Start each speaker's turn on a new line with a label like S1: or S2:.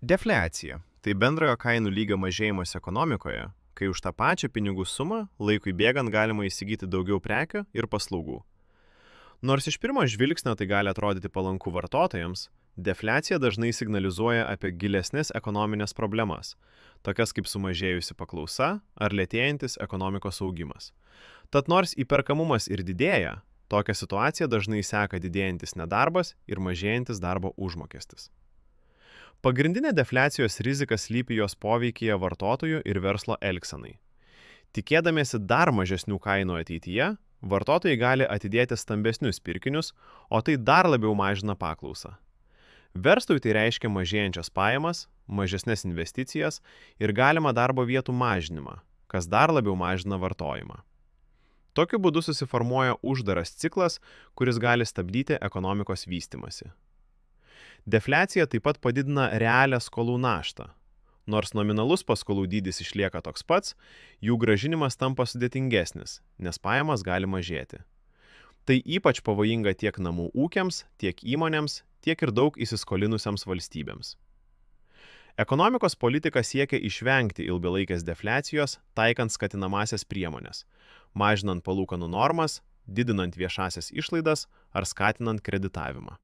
S1: Defliacija – tai bendrojo kainų lygio mažėjimas ekonomikoje, kai už tą pačią pinigų sumą laikui bėgant galima įsigyti daugiau prekių ir paslaugų. Nors iš pirmo žvilgsnio tai gali atrodyti palanku vartotojams, defliacija dažnai signalizuoja apie gilesnės ekonominės problemas, tokias kaip sumažėjusi paklausa ar lėtėjantis ekonomikos augimas. Tad nors įperkamumas ir didėja, tokią situaciją dažnai seka didėjantis nedarbas ir mažėjantis darbo užmokestis. Pagrindinė defliacijos rizika slypi jos poveikyje vartotojų ir verslo elgsenai. Tikėdamiesi dar mažesnių kainų ateityje, vartotojai gali atidėti stambesnius pirkinius, o tai dar labiau mažina paklausą. Verslui tai reiškia mažėjančias pajamas, mažesnės investicijas ir galimą darbo vietų mažinimą, kas dar labiau mažina vartojimą. Tokiu būdu susiformuoja uždaras ciklas, kuris gali stabdyti ekonomikos vystymąsi. Defliacija taip pat padidina realią skolų naštą. Nors nominalus paskolų dydis išlieka toks pats, jų grąžinimas tampa sudėtingesnis, nes pajamas gali mažėti. Tai ypač pavojinga tiek namų ūkiams, tiek įmonėms, tiek ir daug įsiskolinusiams valstybėms. Ekonomikos politika siekia išvengti ilgalaikės defliacijos, taikant skatinamąsias priemones, mažinant palūkanų normas, didinant viešąsias išlaidas ar skatinant kreditavimą.